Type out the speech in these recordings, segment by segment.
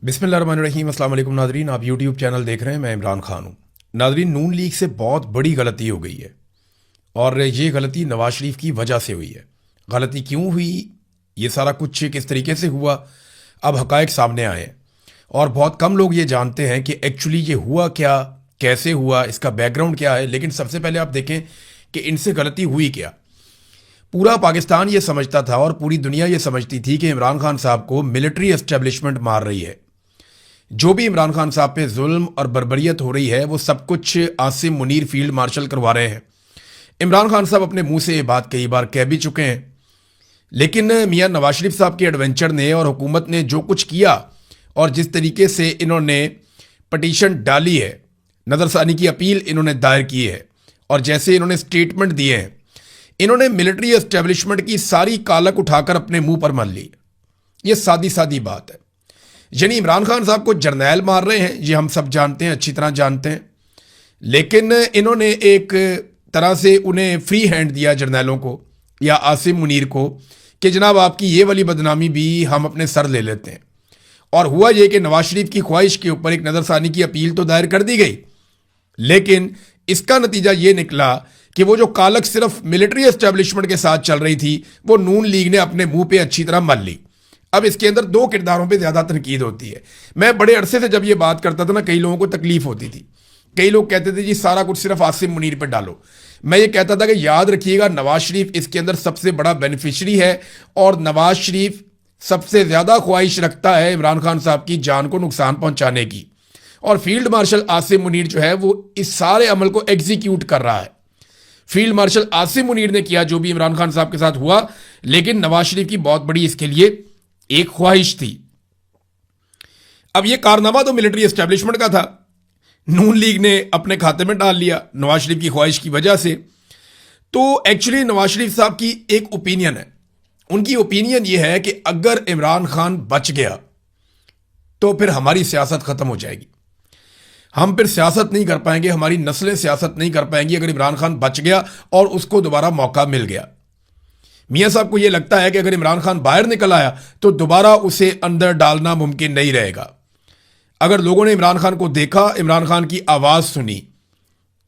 बिस्मिल्लाहिर्रहमानिर्रहीम। अस्सलाम वालेकुम नादरीन, आप यूट्यूब चैनल देख रहे हैं। मैं इमरान खान हूँ। नादरीन, नून लीग से बहुत बड़ी गलती हो गई है और ये गलती नवाज शरीफ की वजह से हुई है। गलती क्यों हुई, ये सारा कुछ किस तरीके से हुआ, अब हकायक सामने आए हैं और बहुत कम लोग ये जानते हैं कि एक्चुअली ये हुआ क्या, कैसे हुआ, इसका बैकग्राउंड क्या है। लेकिन सबसे पहले आप देखें कि इनसे गलती हुई क्या। पूरा पाकिस्तान ये समझता था और पूरी दुनिया ये समझती थी कि इमरान खान साहब को मिलिट्री एस्टेब्लिशमेंट मार रही है। जो भी इमरान खान साहब पे जुल्म और बर्बरियत हो रही है वो सब कुछ आसिम मुनीर फील्ड मार्शल करवा रहे हैं। इमरान खान साहब अपने मुंह से ये बात कई बार कह भी चुके हैं, लेकिन मियां नवाज शरीफ साहब के एडवेंचर ने और हुकूमत ने जो कुछ किया और जिस तरीके से इन्होंने पटिशन डाली है, नज़रसानी की अपील इन्होंने दायर की है और जैसे इन्होंने स्टेटमेंट दिए हैं, इन्होंने मिलिट्री एस्टेब्लिशमेंट की सारी कालक उठाकर अपने मुंह पर मान ली। ये सादी सादी बात है। यानी इमरान खान साहब को जर्नैल मार रहे हैं, ये हम सब जानते हैं, अच्छी तरह जानते हैं, लेकिन इन्होंने एक तरह से उन्हें फ्री हैंड दिया जर्नैलों को या आसिम मुनीर को कि जनाब आपकी ये वाली बदनामी भी हम अपने सर ले लेते हैं। और हुआ ये कि नवाज शरीफ की ख्वाहिश के ऊपर एक नज़रसानी की अपील तो दायर कर दी गई, लेकिन इसका नतीजा ये निकला कि वो जो कालक सिर्फ मिलिट्री एस्टेब्लिशमेंट के साथ चल रही थी वो नून लीग ने अपने मुंह पे अच्छी तरह मल ली। अब इसके अंदर दो किरदारों पे ज्यादा तनकीद होती है। मैं बड़े अरसे से जब ये बात करता था ना, कई लोगों को तकलीफ होती थी। कई लोग कहते थे जी सारा कुछ सिर्फ आसिम मुनीर पे डालो। मैं ये कहता था कि याद रखिएगा नवाज शरीफ इसके अंदर सबसे बड़ा बेनिफिशरी है और नवाज शरीफ सबसे ज्यादा ख्वाहिश रखता है इमरान खान साहब की जान को नुकसान पहुंचाने की। और फील्ड मार्शल आसिम मुनीर जो है वो इस सारे अमल को एग्जीक्यूट कर रहा है। फील्ड मार्शल आसिम मुनीर ने किया जो भी इमरान खान साहब के साथ हुआ, लेकिन नवाज शरीफ की बहुत बड़ी इसके लिए एक ख्वाहिश थी। अब यह कारनामा तो मिलिट्री एस्टेब्लिशमेंट का था, नून लीग ने अपने खाते में डाल लिया नवाज शरीफ की ख्वाहिश की वजह से। तो एक्चुअली नवाज शरीफ साहब की एक ओपिनियन है, उनकी ओपिनियन यह है कि अगर इमरान खान बच गया तो फिर हमारी सियासत खत्म हो जाएगी, हम फिर सियासत नहीं कर पाएंगे, हमारी नस्लें सियासत नहीं कर पाएंगी अगर इमरान खान बच गया और उसको दोबारा मौका मिल गया। मियां साहब को यह लगता है कि अगर इमरान खान बाहर निकल आया तो दोबारा उसे अंदर डालना मुमकिन नहीं रहेगा। अगर लोगों ने इमरान खान को देखा, इमरान खान की आवाज सुनी,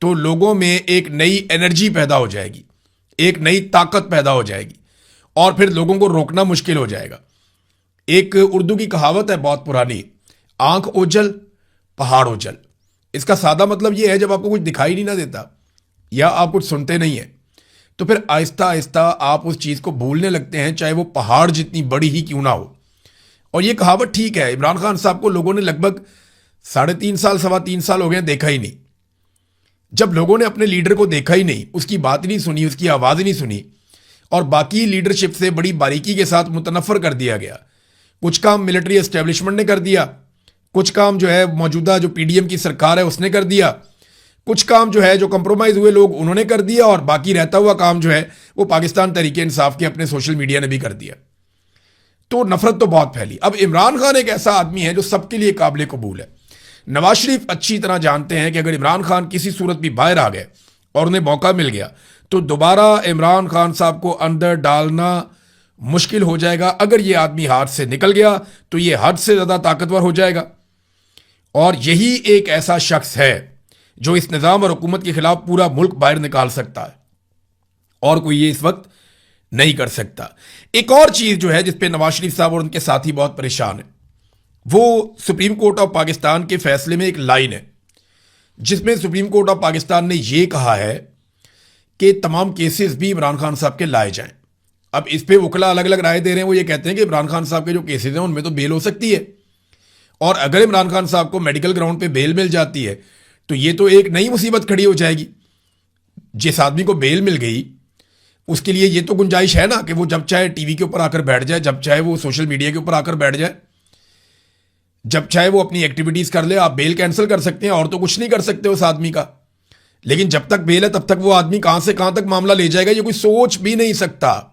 तो लोगों में एक नई एनर्जी पैदा हो जाएगी, एक नई ताकत पैदा हो जाएगी और फिर लोगों को रोकना मुश्किल हो जाएगा। एक उर्दू की कहावत है बहुत पुरानी, आंख ओझल पहाड़ ओझल। इसका सादा मतलब यह है जब आपको कुछ दिखाई नहीं ना देता या आप कुछ सुनते नहीं है तो फिर आहिस्ता आहिस्ता आप उस चीज को भूलने लगते हैं, चाहे वो पहाड़ जितनी बड़ी ही क्यों ना हो। और ये कहावत ठीक है। इमरान खान साहब को लोगों ने लगभग 3.5 साल 3.25 साल हो गए देखा ही नहीं। जब लोगों ने अपने लीडर को देखा ही नहीं, उसकी बात ही नहीं सुनी, उसकी आवाज ही नहीं सुनी और बाकी लीडरशिप से बड़ी बारीकी के साथ मुतनफर कर दिया गया। कुछ काम मिलिट्री एस्टेब्लिशमेंट ने कर दिया, कुछ काम जो है मौजूदा जो पीडीएम की सरकार है उसने कर दिया, कुछ काम जो है जो कंप्रोमाइज हुए लोग उन्होंने कर दिया और बाकी रहता हुआ काम जो है वो पाकिस्तान तहरीके इंसाफ के अपने सोशल मीडिया ने भी कर दिया। तो नफरत तो बहुत फैली। अब इमरान खान एक ऐसा आदमी है जो सबके लिए काबिल कबूल है। नवाज शरीफ अच्छी तरह जानते हैं कि अगर इमरान खान किसी सूरत भी बाहर आ गए और उन्हें मौका मिल गया तो दोबारा इमरान खान साहब को अंदर डालना मुश्किल हो जाएगा। अगर ये आदमी हाथ से निकल गया तो ये हद से ज्यादा ताकतवर हो जाएगा और यही एक ऐसा शख्स है जो इस निजाम और हुकूमत के खिलाफ पूरा मुल्क बाहर निकाल सकता है और कोई ये इस वक्त नहीं कर सकता। एक और चीज जो है जिसपे नवाज शरीफ साहब और उनके साथी बहुत परेशान है, वो सुप्रीम कोर्ट ऑफ पाकिस्तान के फैसले में एक लाइन है जिसमें सुप्रीम कोर्ट ऑफ पाकिस्तान ने यह कहा है कि तमाम केसेस भी इमरान खान साहब के लाए जाएं। अब इस पे वकला अलग अलग राय दे रहे हैं। वो ये कहते हैं कि इमरान खान साहब के जो केसेस हैं उनमें तो बेल हो सकती है और अगर इमरान खान साहब को मेडिकल ग्राउंड पे बेल मिल जाती है तो ये तो एक नई मुसीबत खड़ी हो जाएगी। जिस आदमी को बेल मिल गई उसके लिए ये तो गुंजाइश है ना कि वो जब चाहे टीवी के ऊपर आकर बैठ जाए, जब चाहे वो सोशल मीडिया के ऊपर आकर बैठ जाए, जब चाहे वो अपनी एक्टिविटीज कर ले। आप बेल कैंसिल कर सकते हैं और तो कुछ नहीं कर सकते उस आदमी का, लेकिन जब तक बेल है तब तक वो आदमी कहां से कहां तक मामला ले जाएगा ये कोई सोच भी नहीं सकता।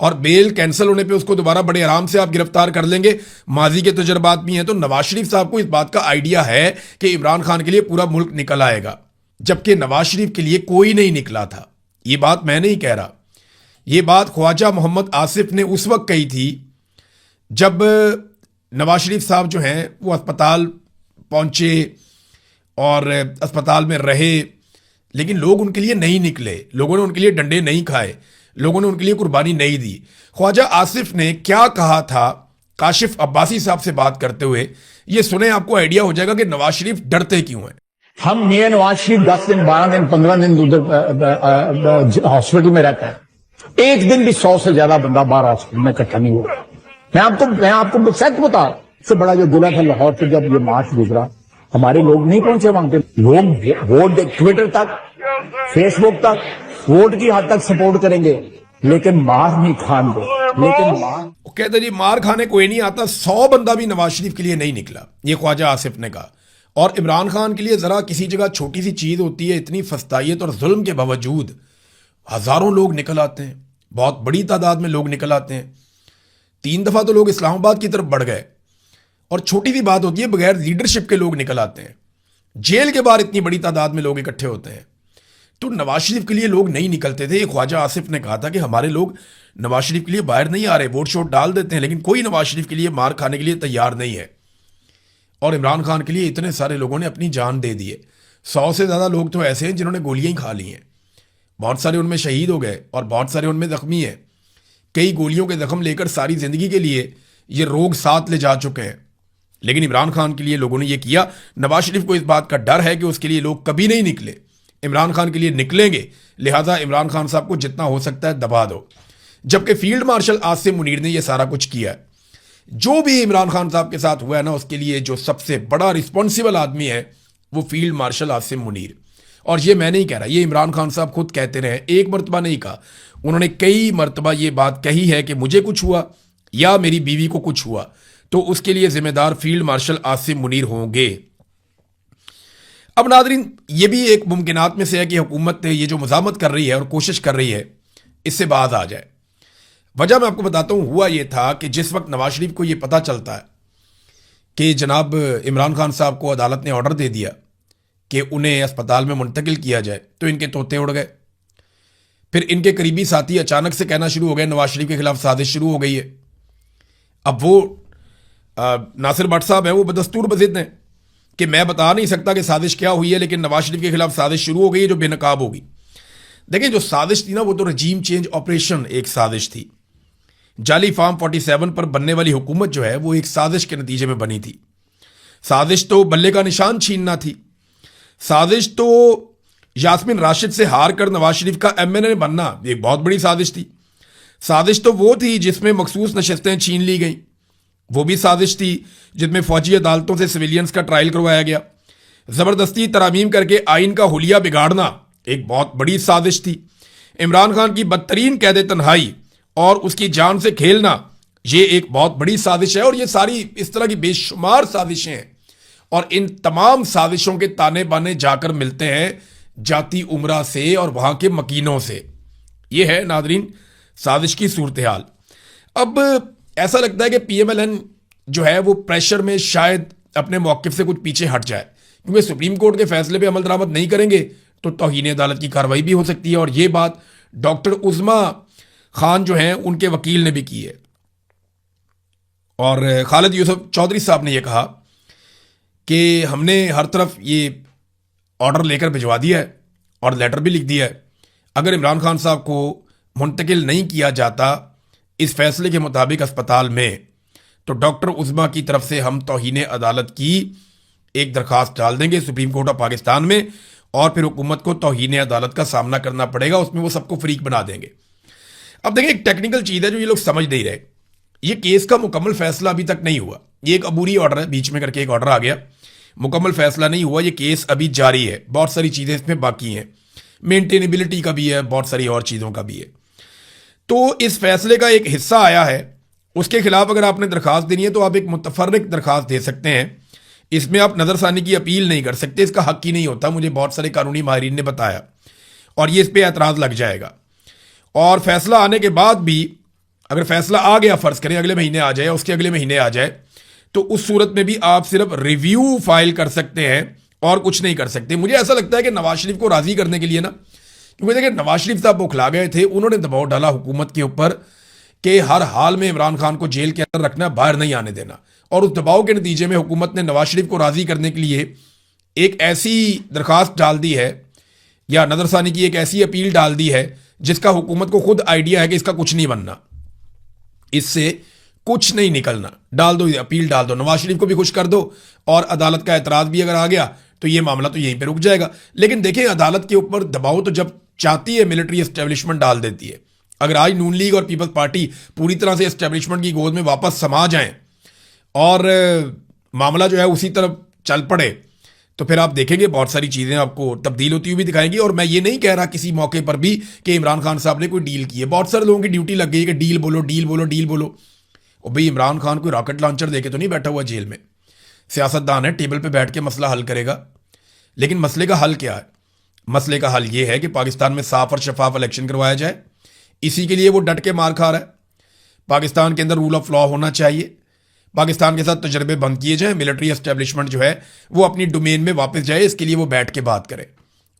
और बेल कैंसिल होने पे उसको दोबारा बड़े आराम से आप गिरफ्तार कर लेंगे। माजी के तजुर्बात भी हैं। तो नवाज शरीफ साहब को इस बात का आइडिया है कि इमरान खान के लिए पूरा मुल्क निकल आएगा, जबकि नवाज शरीफ के लिए कोई नहीं निकला था। ये बात मैं नहीं कह रहा, ये बात ख्वाजा मोहम्मद आसिफ ने उस वक्त कही थी जब नवाज शरीफ साहब जो हैं वो अस्पताल पहुंचे और अस्पताल में रहे, लेकिन लोग उनके लिए नहीं निकले, लोगों ने उनके लिए डंडे नहीं खाए, लोगों ने उनके लिए कुर्बानी नहीं दी। ख्वाजा आसिफ ने क्या कहा था काशिफ अब्बासी साहब से बात करते हुए, ये सुने, आपको आइडिया हो जाएगा कि नवाज शरीफ डरते क्यों हैं। हम मियां नवाज शरीफ 10 दिन 12 दिन 15 दिन उधर हॉस्पिटल में रहता है, एक दिन भी 100 से ज्यादा बंदा बाहर हॉस्पिटल में इकट्ठा नहीं हुआ। मैं आपको सच बता, सबसे बड़ा जो गुना था लाहौर से जब ये मार्च गुजरा, हमारे लोग नहीं पहुंचे वहां पे। लोग वोट ट्विटर तक, फेसबुक तक, वोट की हद तक सपोर्ट करेंगे, लेकिन मार नहीं खान दो। लेकिन वो कहते जी मार खाने कोई नहीं आता, 100 बंदा भी नवाज शरीफ के लिए नहीं निकला, ये ख्वाजा आसिफ ने कहा। और इमरान खान के लिए जरा किसी जगह छोटी सी चीज होती है, इतनी फस्तायत और जुल्म के बावजूद हजारों लोग निकल आते हैं, बहुत बड़ी तादाद में लोग निकल आते हैं। 3 दफा तो लोग इस्लामाबाद की तरफ बढ़ गए, और छोटी सी बात होती है बगैर लीडरशिप के लोग निकल आते हैं। जेल के बाहर इतनी बड़ी तादाद में लोग इकट्ठे होते हैं, तो नवाज शरीफ के लिए लोग नहीं निकलते थे। ख्वाजा आसिफ ने कहा था कि हमारे लोग नवाज शरीफ के लिए बाहर नहीं आ रहे, वोट शोट डाल देते हैं, लेकिन कोई नवाज शरीफ के लिए मार खाने के लिए तैयार नहीं है। और इमरान खान के लिए इतने सारे लोगों ने अपनी जान दे दी है। 100 से ज़्यादा लोग तो ऐसे हैं जिन्होंने गोलियां ही खा ली हैं, बहुत सारे उनमें शहीद हो गए और बहुत सारे उनमें जख्मी हैं। कई गोलियों के जख्म लेकर सारी ज़िंदगी के लिए ये रोग साथ ले जा चुके हैं। लेकिन इमरान खान के लिए लोगों ने ये किया। नवाज शरीफ को इस बात का डर है कि उसके लिए लोग कभी नहीं निकले, इमरान खान के लिए निकलेंगे, लिहाजा इमरान खान साहब को जितना हो सकता है दबा दो। जबकि फील्ड मार्शल आसिम मुनीर ने यह सारा कुछ किया है। जो भी इमरान खान साहब के साथ हुआ है ना, उसके लिए जो सबसे बड़ा रिस्पॉन्सिबल आदमी है वो फील्ड मार्शल आसिम मुनीर। और ये मैं नहीं कह रहा, ये इमरान खान साहब खुद कहते रहे, एक मरतबा नहीं कहा, उन्होंने कई मरतबा ये बात कही है कि मुझे कुछ हुआ या मेरी बीवी को कुछ हुआ तो उसके लिए जिम्मेदार फील्ड मार्शल आसिम मुनीर होंगे। अब नादरीन, ये भी एक मुमकिनात में से है कि हुकूमत ये जो मज़ामत कर रही है और कोशिश कर रही है इससे बाज आ जाए। वजह मैं आपको बताता हूँ, हुआ ये था कि जिस वक्त नवाज शरीफ को ये पता चलता है कि जनाब इमरान खान साहब को अदालत ने ऑर्डर दे दिया कि उन्हें अस्पताल में मुंतकिल किया जाए, तो इनके तोते उड़ गए। फिर इनके करीबी साथी अचानक से कहना शुरू हो गए नवाज शरीफ के खिलाफ साजिश शुरू हो गई है। अब वो नासिर भट्ट साहब हैं, वो बदस्तूर बज़िद हैं कि मैं बता नहीं सकता कि साजिश क्या हुई है, लेकिन नवाज शरीफ के खिलाफ साजिश शुरू हो गई है जो बेनकाब होगी। देखिए, जो साजिश थी ना, वो तो रजीम चेंज ऑपरेशन एक साजिश थी। जाली फार्म 47 पर बनने वाली हुकूमत जो है वो एक साजिश के नतीजे में बनी थी। साजिश तो बल्ले का निशान छीनना थी, साजिश तो यास्मीन राशिद से हार कर नवाज शरीफ का MNA बनना एक बहुत बड़ी साजिश थी। साजिश तो वो थी जिसमें मखसूस नशस्तें छीन ली गई, वो भी साजिश थी। जिसमें फौजी अदालतों से सिविलियंस का ट्रायल करवाया गया। ज़बरदस्ती तरामीम करके आइन का हुलिया बिगाड़ना एक बहुत बड़ी साजिश थी। इमरान खान की बदतरीन कैद तन्हाई और उसकी जान से खेलना, ये एक बहुत बड़ी साजिश है। और ये सारी इस तरह की बेशुमार साजिशें हैं, और इन तमाम साजिशों के ताने बाने जाकर मिलते हैं जाती उमरा से और वहां के मकीनों से। ये है नादरीन साजिश की सूरत हाल। अब ऐसा लगता है कि PMLN जो है वो प्रेशर में शायद अपने मौक़िफ़ से कुछ पीछे हट जाए, क्योंकि सुप्रीम कोर्ट के फैसले पे अमल दरामद नहीं करेंगे तो तौहीन अदालत की कार्रवाई भी हो सकती है। और ये बात डॉक्टर उज़मा खान जो हैं उनके वकील ने भी की है। और खालिद यूसुफ चौधरी साहब ने यह कहा कि हमने हर तरफ ये ऑर्डर लेकर भिजवा दिया है और लेटर भी लिख दिया है, अगर इमरान खान साहब को मुंतकिल नहीं किया जाता इस फैसले के मुताबिक अस्पताल में, तो डॉक्टर उज़मा की तरफ से हम तौहीन अदालत की एक दरख्वास्त डाल देंगे सुप्रीम कोर्ट ऑफ पाकिस्तान में, और फिर हुकूमत को तौहीन अदालत का सामना करना पड़ेगा, उसमें वो सबको फ्रीक बना देंगे। अब देखिए, एक टेक्निकल चीज़ है जो ये लोग समझ नहीं रहे। ये केस का मुकम्मल फैसला अभी तक नहीं हुआ, ये एक अबूरी ऑर्डर है, बीच में करके एक ऑर्डर आ गया, मुकम्मल फैसला नहीं हुआ, ये केस अभी जारी है, बहुत सारी चीज़ें इसमें बाकी हैं, मेंटेनेबिलिटी का भी है, बहुत सारी और चीज़ों का भी है। तो इस फैसले का एक हिस्सा आया है, उसके खिलाफ अगर आपने दरख्वास्त देनी है तो आप एक मुतफर्रिक दरख्वास्त दे सकते हैं। इसमें आप नज़रसानी की अपील नहीं कर सकते, इसका हक ही नहीं होता, मुझे बहुत सारे कानूनी माहिरीन ने बताया, और ये इस पर एतराज़ लग जाएगा। और फैसला आने के बाद भी अगर फैसला आ गया, फ़र्ज़ करें अगले महीने आ जाए, उसके अगले महीने आ जाए, तो उस सूरत में भी आप सिर्फ रिव्यू फाइल कर सकते हैं और कुछ नहीं कर सकते। मुझे ऐसा लगता है कि नवाज शरीफ को राज़ी करने के लिए ना, क्योंकि देखिए नवाज शरीफ साहब बौखला गए थे, उन्होंने दबाव डाला हुकूमत के ऊपर कि हर हाल में इमरान खान को जेल के अंदर रखना, बाहर नहीं आने देना, और उस दबाव के नतीजे में हुकूमत ने नवाज शरीफ को राजी करने के लिए एक ऐसी दरखास्त डाल दी है या नजरसानी की एक ऐसी अपील डाल दी है जिसका हुकूमत को खुद आइडिया है कि इसका कुछ नहीं बनना, इससे कुछ नहीं निकलना। डाल दो, अपील डाल दो, नवाज शरीफ को भी खुश कर दो और अदालत का एतराज भी अगर आ गया तो ये मामला तो यहीं पे रुक जाएगा। लेकिन देखें, अदालत के ऊपर दबाव तो जब चाहती है मिलिट्री एस्टेब्लिशमेंट डाल देती है। अगर आज नून लीग और पीपल्स पार्टी पूरी तरह से एस्टेब्लिशमेंट की गोद में वापस समा जाएं और मामला जो है उसी तरफ चल पड़े, तो फिर आप देखेंगे बहुत सारी चीज़ें आपको तब्दील होती हुई भी दिखाएंगी। और मैं ये नहीं कह रहा किसी मौके पर भी कि इमरान खान साहब ने कोई डील की है। बहुत सारे लोगों की ड्यूटी लग गई है कि डील बोलो, डील बोलो, डील बोलो। और भाई, इमरान खान कोई रॉकेट लॉन्चर देके तो नहीं बैठा हुआ जेल में। सियासतदान है, टेबल पे बैठ के मसला हल करेगा। लेकिन मसले का हल क्या है? मसले का हल ये है कि पाकिस्तान में साफ और शफाफ इलेक्शन करवाया जाए। इसी के लिए वो डट के मार खा रहा है। पाकिस्तान के अंदर रूल ऑफ लॉ होना चाहिए। पाकिस्तान के साथ तजर्बे बंद किए जाएं। मिलिट्री एस्टेब्लिशमेंट जो है वो अपनी डोमेन में वापस जाए। इसके लिए वो बैठ के बात करे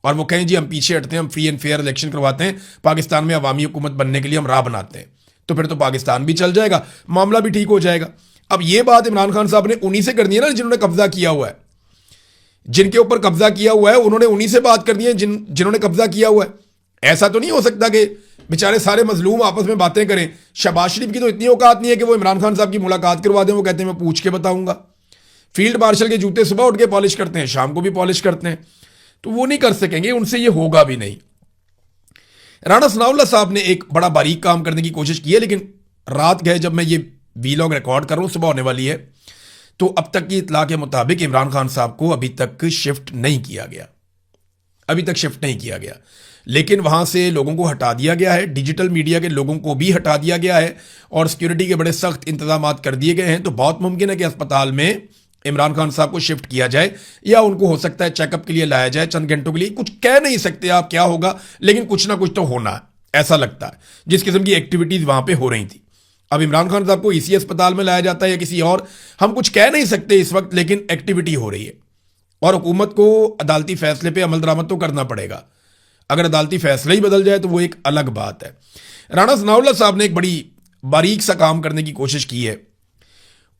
और वो कहें जी हम पीछे हटते हैं, हम फ्री एंड फेयर इलेक्शन करवाते हैं, पाकिस्तान में अवामी हुकूमत बनने के लिए हम राह बनाते हैं। तो फिर तो पाकिस्तान भी चल जाएगा, मामला भी ठीक हो जाएगा। अब ये बात इमरान खान साहब ने उन्हीं से करनी है ना जिन्होंने कब्जा किया हुआ है। जिनके ऊपर कब्जा किया हुआ है उन्होंने उन्हीं से बात करनी है जिन्होंने कब्जा किया हुआ है। ऐसा तो नहीं हो सकता कि बेचारे सारे मजलूम आपस में बातें करें। शहबाज शरीफ की तो इतनी औकात नहीं है कि वो इमरान खान साहब की मुलाकात करवा दें। वो कहते हैं मैं पूछ के बताऊंगा। फील्ड मार्शल के जूते सुबह उठ के पॉलिश करते हैं, शाम को भी पॉलिश करते हैं। तो वो नहीं कर सकेंगे, उनसे ये होगा भी नहीं। राणा सनाउल्लाह साहब ने एक बड़ा बारीक काम करने की कोशिश की है, लेकिन रात गए जब मैं ये वीलॉग रिकॉर्ड कर रहा हूं, सुबह होने वाली है, तो अब तक की इतला के मुताबिक इमरान खान साहब को अभी तक शिफ्ट नहीं किया गया। अभी तक शिफ्ट नहीं किया गया, लेकिन वहां से लोगों को हटा दिया गया है। डिजिटल मीडिया के लोगों को भी हटा दिया गया है और सिक्योरिटी के बड़े सख्त इंतजाम कर दिए गए हैं। तो बहुत मुमकिन है कि अस्पताल में इमरान खान साहब को शिफ्ट किया जाए या उनको हो सकता है चेकअप के लिए लाया जाए चंद घंटों के लिए। कुछ कह नहीं सकते आप क्या होगा, लेकिन कुछ ना कुछ तो होना है, ऐसा लगता है। जिस किस्म की एक्टिविटीज वहां पे हो रही थी, अब इमरान खान साहब को इसी अस्पताल में लाया जाता है या किसी और, हम कुछ कह नहीं सकते इस वक्त, लेकिन एक्टिविटी हो रही है और हुकूमत को अदालती फैसले पे अमल दरामद तो करना पड़ेगा। अगर अदालती फैसला ही बदल जाए तो वो एक अलग बात है। राणा सनाउल्लाह साहब ने एक बड़ी बारीक सा काम करने की कोशिश की है।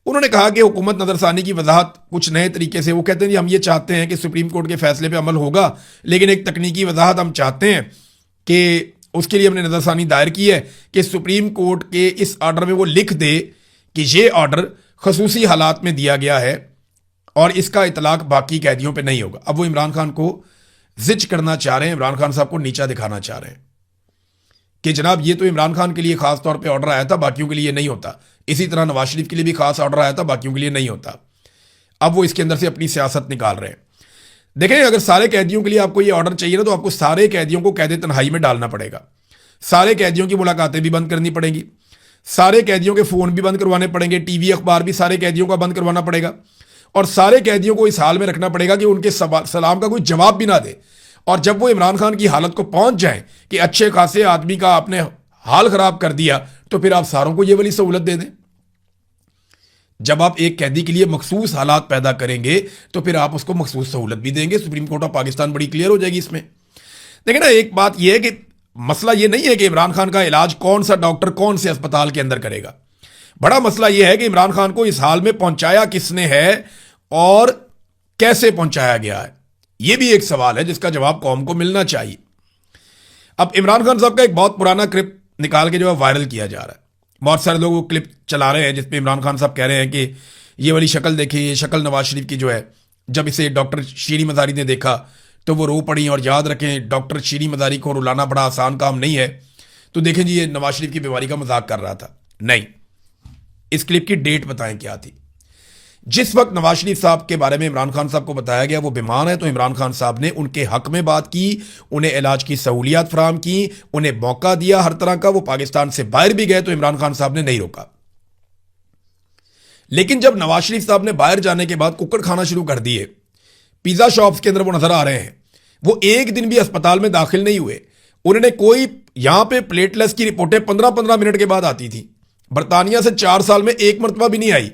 उन्होंने कहा कि हुकूमत नजरसानी की वजाहत कुछ नए तरीके से, वो कहते हैं हम ये चाहते हैं कि सुप्रीम कोर्ट के फैसले पे अमल होगा, लेकिन एक तकनीकी वजाहत हम चाहते हैं कि उसके लिए हमने नजरसानी दायर की है कि सुप्रीम कोर्ट के इस ऑर्डर में वो लिख दे कि ये ऑर्डर खसूसी हालात में दिया गया है और इसका इतलाक बाकी कैदियों पे नहीं होगा। अब वो इमरान खान को जिच करना चाह रहे हैं, इमरान खान साहब को नीचा दिखाना चाह रहे हैं कि जनाब ये तो इमरान खान के लिए खास तौर पे ऑर्डर आया था, बाकियों के लिए नहीं होता। इसी तरह नवाज शरीफ के लिए भी खास ऑर्डर आया था, बाकियों के लिए नहीं होता। अब वो इसके अंदर से अपनी सियासत निकाल रहे हैं। देखें, अगर सारे कैदियों के लिए आपको ये ऑर्डर चाहिए ना, तो आपको सारे कैदियों को कैद तन्हाई में डालना पड़ेगा। सारे कैदियों की मुलाकातें भी बंद करनी पड़ेंगी, सारे कैदियों के फोन भी बंद करवाने पड़ेंगे, टीवी अखबार भी सारे कैदियों का बंद करवाना पड़ेगा और सारे कैदियों को इस हाल में रखना पड़ेगा कि उनके सलाम का कोई जवाब भी ना दे। और जब वो इमरान खान की हालत को पहुंच जाए कि अच्छे खासे आदमी का आपने हाल खराब कर दिया, तो फिर आप सारों को ये वाली सहूलत दे दें। जब आप एक कैदी के लिए मखसूस हालात पैदा करेंगे तो फिर आप उसको मखसूस सहूलत भी देंगे। सुप्रीम कोर्ट ऑफ पाकिस्तान बड़ी क्लियर हो जाएगी इसमें। देखिए ना, एक बात यह है कि मसला यह नहीं है कि इमरान खान का इलाज कौन सा डॉक्टर कौन से अस्पताल के अंदर करेगा। बड़ा मसला यह है कि इमरान खान को इस हाल में पहुंचाया किसने है और कैसे पहुंचाया गया है। यह भी एक सवाल है जिसका जवाब कौम को मिलना चाहिए। अब इमरान खान साहब का एक बहुत पुराना क्लिप निकाल के जो है वायरल किया जा रहा है। बहुत सारे लोग वो क्लिप चला रहे हैं जिसपे इमरान खान साहब कह रहे हैं कि ये वाली शक्ल देखिए, ये शक्ल नवाज शरीफ की जो है, जब इसे डॉक्टर शीरी मजारी ने देखा तो वो रो पड़ी। और याद रखें, डॉक्टर शीरी मजारी को रुलाना बड़ा आसान काम नहीं है। तो देखें जी, ये नवाज शरीफ की बीमारी का मजाक कर रहा था। नहीं, इस क्लिप की डेट बताएं क्या थी। जिस वक्त नवाज शरीफ साहब के बारे में इमरान खान साहब को बताया गया वो बीमार है, तो इमरान खान साहब ने उनके हक में बात की, उन्हें इलाज की सहूलियत फराम की, उन्हें मौका दिया हर तरह का। वो पाकिस्तान से बाहर भी गए तो इमरान खान साहब ने नहीं रोका। लेकिन जब नवाज शरीफ साहब ने बाहर जाने के बाद कुक्कड़ खाना शुरू कर दिए, पिज्जा शॉप्स के अंदर वो नजर आ रहे हैं, वो एक दिन भी अस्पताल में दाखिल नहीं हुए। उन्होंने कोई, यहां पे प्लेटलेस की रिपोर्टें 15-15 मिनट के बाद आती थी। बरतानिया से 4 साल में एक मरतबा भी नहीं आई।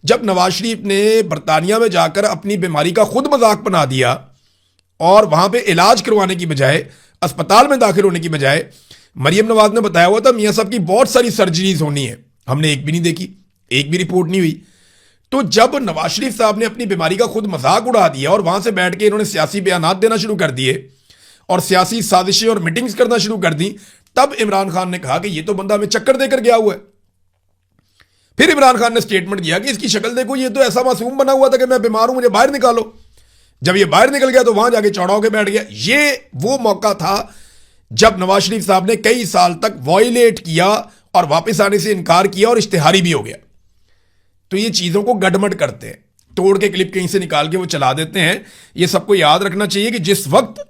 जब नवाज शरीफ ने बरतानिया में जाकर अपनी बीमारी का खुद मजाक बना दिया और वहां पे इलाज करवाने की बजाय, अस्पताल में दाखिल होने की बजाय, मरियम नवाज ने बताया हुआ था मियां साहब की बहुत सारी सर्जरीज होनी है, हमने एक भी नहीं देखी, एक भी रिपोर्ट नहीं हुई। तो जब नवाज शरीफ साहब ने अपनी बीमारी का खुद मजाक उड़ा दिया और वहां से बैठ के इन्होंने सियासी बयानात देना शुरू कर दिए और सियासी साजिशें और मीटिंग्स करना शुरू कर दी, तब इमरान खान ने कहा कि ये तो बंदा हमें चक्कर देकर गया हुआ है। फिर इमरान खान ने स्टेटमेंट किया कि इसकी शक्ल देखो, ये तो ऐसा मासूम बना हुआ था कि मैं बीमार हूं, मुझे बाहर निकालो। जब ये बाहर निकल गया तो वहां जाके चौड़ा होकर बैठ गया। ये वो मौका था जब नवाज शरीफ साहब ने कई साल तक वॉयलेट किया और वापस आने से इनकार किया और इश्तिहारी भी हो गया। तो ये चीजों को गडमड करते हैं, तोड़ के क्लिप कहीं से निकाल के वो चला देते हैं। ये सबको याद रखना चाहिए कि जिस वक्त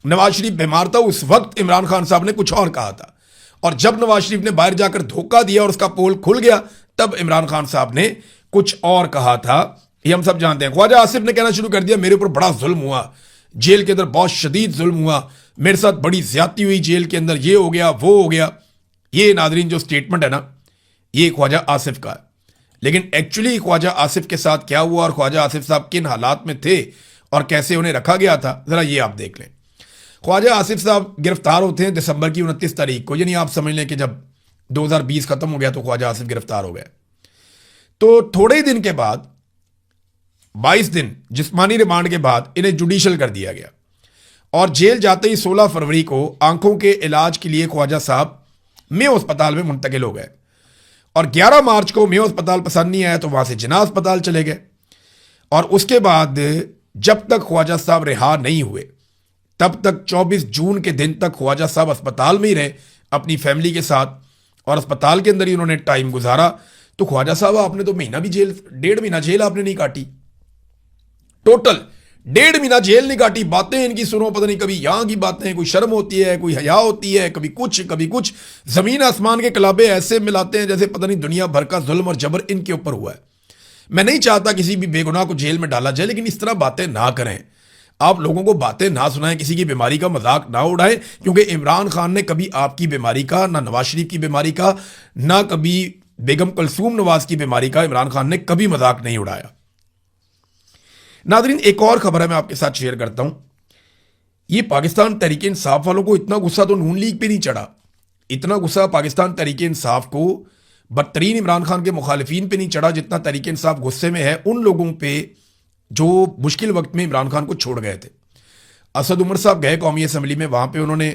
नवाज शरीफ बीमार था उस वक्त इमरान खान साहब ने कुछ और कहा था, और जब नवाज शरीफ ने बाहर जाकर धोखा दिया और उसका पोल खुल गया तब इमरान खान साहब ने कुछ और कहा था। ये हम सब जानते हैं। ख्वाजा आसिफ ने कहना शुरू कर दिया मेरे ऊपर बड़ा जुल्म हुआ, जेल के अंदर बहुत शदीद जुल्म हुआ, मेरे साथ बड़ी ज्यादती हुई जेल के अंदर, ये हो गया वो हो गया। ये नादरीन जो स्टेटमेंट है ना, ये ख्वाजा आसिफ का है। लेकिन एक्चुअली ख्वाजा आसिफ के साथ क्या हुआ और ख्वाजा आसिफ साहब किन हालात में थे और कैसे उन्हें रखा गया था, जरा ये आप देख लें। ख्वाजा आसिफ साहब गिरफ्तार होते हैं दिसंबर की 29 तारीख को, यानी आप समझ लें कि जब 2020 खत्म हो गया तो ख्वाजा आसिफ गिरफ्तार हो गए। तो थोड़े ही दिन के बाद 22 दिन जिस्मानी रिमांड के बाद इन्हें जुडिशल कर दिया गया और जेल जाते ही 16 फरवरी को आंखों के इलाज के लिए ख्वाजा साहब मेयो अस्पताल में मुंतकिल हो गए और 11 मार्च को मेयो अस्पताल पसंद नहीं आया तो वहां से जिन्ना अस्पताल चले गए। और उसके बाद जब तक ख्वाजा साहब रिहा नहीं हुए तब तक 24 जून के दिन तक ख्वाजा साहब अस्पताल में ही रहे अपनी फैमिली के साथ और अस्पताल के अंदर ही उन्होंने टाइम गुजारा। तो ख्वाजा साहब आपने तो महीना भी जेल, 1.5 महीना जेल आपने नहीं काटी, टोटल 1.5 महीना जेल नहीं काटी। बातें इनकी सुनो, पता नहीं कभी यहां की बातें, कोई शर्म होती है, कोई हया होती है, कभी कुछ जमीन आसमान के कलाबे ऐसे मिलाते हैं जैसे पता नहीं दुनिया भर का जुल्म और जबर इनके ऊपर हुआ है। मैं नहीं चाहता किसी भी बेगुनाह को जेल में डाला जाए, लेकिन इस तरह बातें ना करें, आप लोगों को बातें ना सुनाएं, किसी की बीमारी का मजाक ना उड़ाएं, क्योंकि इमरान खान ने कभी आपकी बीमारी का, ना नवाज शरीफ की बीमारी का, ना कभी बेगम कलसूम नवाज की बीमारी का इमरान खान ने कभी मजाक नहीं उड़ाया। नादरीन, एक और खबर है मैं आपके साथ शेयर करता हूं। ये पाकिस्तान तहरीक इंसाफ वालों को इतना गुस्सा तो नून लीग पे नहीं चढ़ा, इतना गुस्सा पाकिस्तान तहरीक इंसाफ को बदतरीन इमरान खान के मुखालिफिन पे नहीं चढ़ा जितना तहरीक इंसाफ गुस्से में है उन लोगों पे जो मुश्किल वक्त में इमरान खान को छोड़ गए थे। असद उमर साहब गए कौमी असम्बली में, वहां पे उन्होंने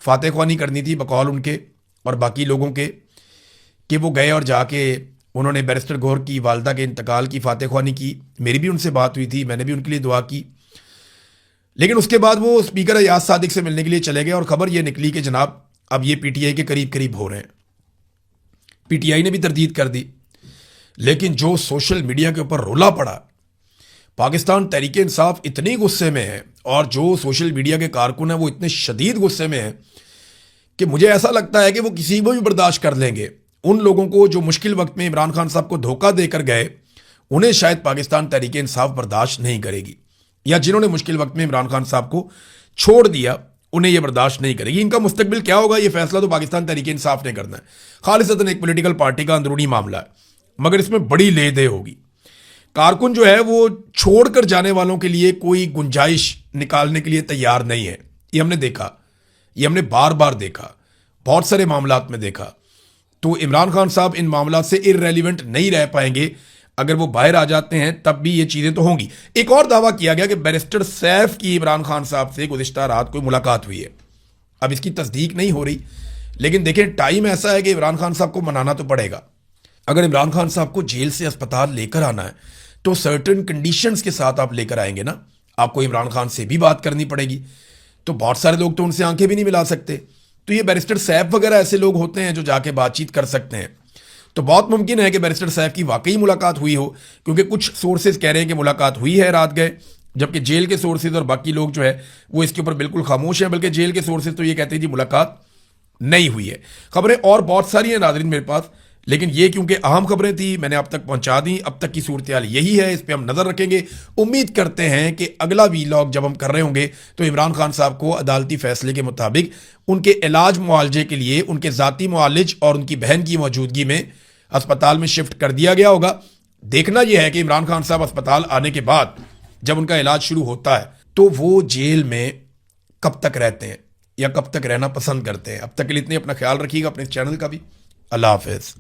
फातह ख्वानी करनी थी बकौल उनके और बाकी लोगों के, कि वो गए और जाके उन्होंने बैरिस्टर गौहर की वालदा के इंतकाल की फातह ख्वानी की। मेरी भी उनसे बात हुई थी, मैंने भी उनके लिए दुआ की। लेकिन उसके बाद वो स्पीकर अयाज सादिक से मिलने के लिए चले गए और खबर ये निकली कि जनाब अब ये पीटीआई के करीब करीब हो रहे हैं। पीटीआई ने भी तरदीद कर दी, लेकिन जो सोशल मीडिया के ऊपर रोला पड़ा, पाकिस्तान तहरीक इंसाफ इतनी गुस्से में है और जो सोशल मीडिया के कारकुन हैं वो इतने शदीद गुस्से में हैं कि मुझे ऐसा लगता है कि वो किसी को भी बर्दाश्त कर लेंगे। उन लोगों को जो मुश्किल वक्त में इमरान खान साहब को धोखा देकर गए, उन्हें शायद पाकिस्तान तहरीक इंसाफ बर्दाश्त नहीं करेगी, या जिन्होंने मुश्किल वक्त में इमरान खान साहब को छोड़ दिया उन्हें यह बर्दाश्त नहीं करेगी। इनका मुस्तकबिल क्या होगा, यह फैसला तो पाकिस्तान तहरीक इंसाफ ने करना है। खालिसतन एक पॉलिटिकल पार्टी का अंदरूनी मामला है, मगर इसमें बड़ी ले दे होगी। कारकुन जो है वो छोड़कर जाने वालों के लिए कोई गुंजाइश निकालने के लिए तैयार नहीं है। ये हमने देखा, ये हमने बार बार देखा, बहुत सारे मामलात में देखा। तो इमरान खान साहब इन मामला से इररेलीवेंट नहीं रह पाएंगे। अगर वो बाहर आ जाते हैं तब भी ये चीजें तो होंगी। एक और दावा किया गया कि बैरिस्टर सैफ की इमरान खान साहब से गुज़िश्ता रात कोई मुलाकात हुई है। अब इसकी तस्दीक नहीं हो रही, लेकिन देखें टाइम ऐसा है कि इमरान खान साहब को मनाना तो पड़ेगा। अगर इमरान खान साहब को जेल से अस्पताल लेकर आना है तो सर्टेन कंडीशंस के साथ आप लेकर आएंगे ना। आपको इमरान खान से भी बात करनी पड़ेगी, तो बहुत सारे लोग तो उनसे आंखें भी नहीं मिला सकते। तो ये बैरिस्टर सैफ वगैरह ऐसे लोग होते हैं जो जाके बातचीत कर सकते हैं। तो बहुत मुमकिन है कि बैरिस्टर सैफ की वाकई मुलाकात हुई हो, क्योंकि कुछ सोर्सेज कह रहे हैं कि मुलाकात हुई है, रात गए, जबकि जेल के सोर्सेज और बाकी लोग जो है वो इसके ऊपर बिल्कुल खामोश हैं। बल्कि जेल के सोर्सेज तो ये कहते हैं जी मुलाकात नहीं हुई है। खबरें और बहुत सारी हैं नाज़रीन मेरे पास, लेकिन ये क्योंकि अहम खबरें थी मैंने आप तक पहुंचा दी। अब तक की सूरत हाल यही है, इस पर हम नजर रखेंगे। उम्मीद करते हैं कि अगला वीलॉग जब हम कर रहे होंगे तो इमरान खान साहब को अदालती फैसले के मुताबिक उनके इलाज मुआलजे के लिए उनके ज़ाती मुआलिज और उनकी बहन की मौजूदगी में अस्पताल में शिफ्ट कर दिया गया होगा। देखना यह है कि इमरान खान साहब अस्पताल आने के बाद जब उनका इलाज शुरू होता है तो वो जेल में कब तक रहते हैं या कब तक रहना पसंद करते हैं। अब तक के लिए इतने, अपना ख्याल रखिएगा, अपने चैनल का भी। अल्लाह हाफिज़।